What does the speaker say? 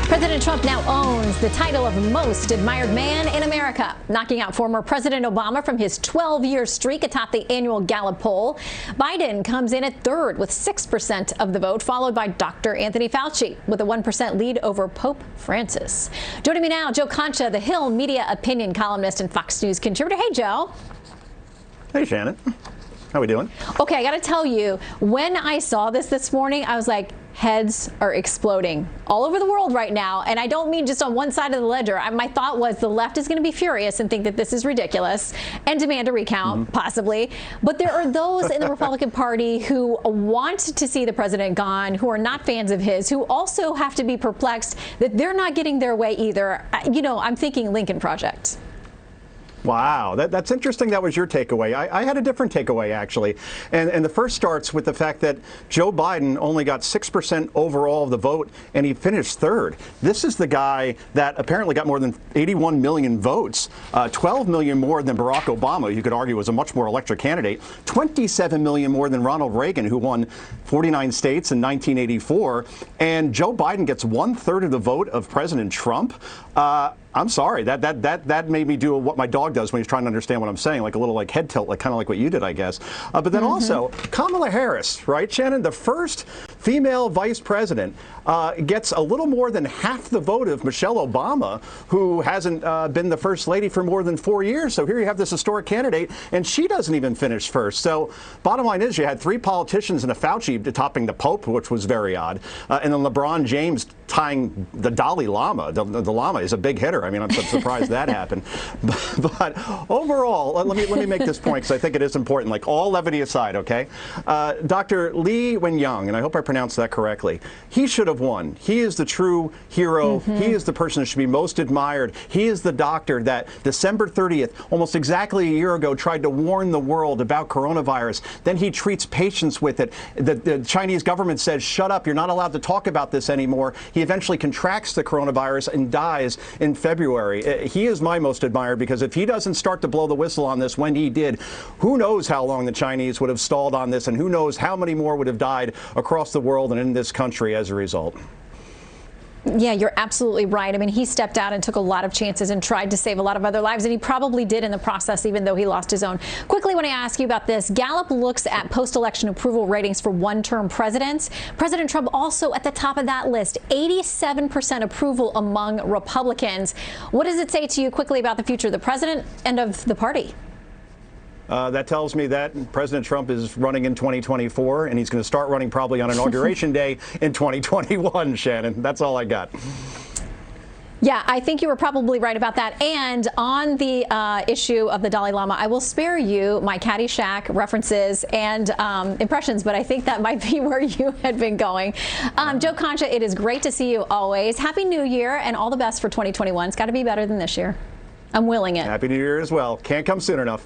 President Trump now owns the title of most admired man in America, knocking out former President Obama from his 12-year streak atop the annual Gallup poll. Biden comes in at third with 6% of the vote, followed by Dr. Anthony Fauci with a 1% lead over Pope Francis. Joining me now, Concha, the Hill media opinion columnist and Fox News contributor. Hey, Joe. Hey, Shannon. How we doing? Okay, I got to tell you, when I saw this morning, I was like, heads are exploding all over the world right now. And I don't mean just on one side of the ledger. My thought was the left is going to be furious and think that this is ridiculous and demand a recount, possibly. But there are those in the Republican Party who want to see the president gone, who are not fans of his, who also have to be perplexed that they're not getting their way either. You know, I'm thinking Lincoln Project. Wow, that's interesting. That was your takeaway. I had a different takeaway, actually. And the first starts with the fact that Joe Biden only got 6% overall of the vote, and he finished third. This is the guy that apparently got more than 81 million votes, 12 million more than Barack Obama, you could argue was a much more electric candidate, 27 million more than Ronald Reagan, who won 49 states in 1984. And Joe Biden gets 1/3 of the vote of President Trump. I'm sorry, that made me do what my dog does when he's trying to understand what I'm saying, like a little head tilt, kind of like what you did, I guess. But then also, Kamala Harris, right, Shannon, the first female vice president, gets a little more than half the vote of Michelle Obama, who hasn't been the first lady for more than 4 years. So here you have this historic candidate, and she doesn't even finish first. So bottom line is you had 3 politicians and a Fauci topping the Pope, which was very odd, and then LeBron James tying the Dalai Lama. The Lama is a big hitter. I mean, I'm surprised that happened. But overall, let me make this point because I think it is important. Like, all levity aside, okay? Dr. Lee Wen-young, and I hope I pronounced that correctly, he should have won. He is the true hero. He is the person that should be most admired. He is the doctor that December 30th, almost exactly a year ago, tried to warn the world about coronavirus. Then he treats patients with it. The Chinese government says, shut up, you're not allowed to talk about this anymore. He eventually contracts the coronavirus and dies in February. He is my most admired because if he doesn't start to blow the whistle on this when he did, who knows how long the Chinese would have stalled on this, and who knows how many more would have died across the world and in this country as a result. Yeah, you're absolutely right. I mean, he stepped out and took a lot of chances and tried to save a lot of other lives, and he probably did in the process, even though he lost his own. Quickly, when I ask you about this, Gallup looks at post-election approval ratings for one-term presidents. President Trump also at the top of that list, 87% approval among Republicans. What does it say to you quickly about the future of the president and of the party? That tells me that President Trump is running in 2024, and he's going to start running probably on Inauguration Day in 2021, Shannon. That's all I got. Yeah, I think you were probably right about that. And on the issue of the Dalai Lama, I will spare you my Caddyshack references and impressions, but I think that might be where you had been going. Joe Concha, it is great to see you always. Happy New Year and all the best for 2021. It's got to be better than this year. I'm willing it. Happy New Year as well. Can't come soon enough.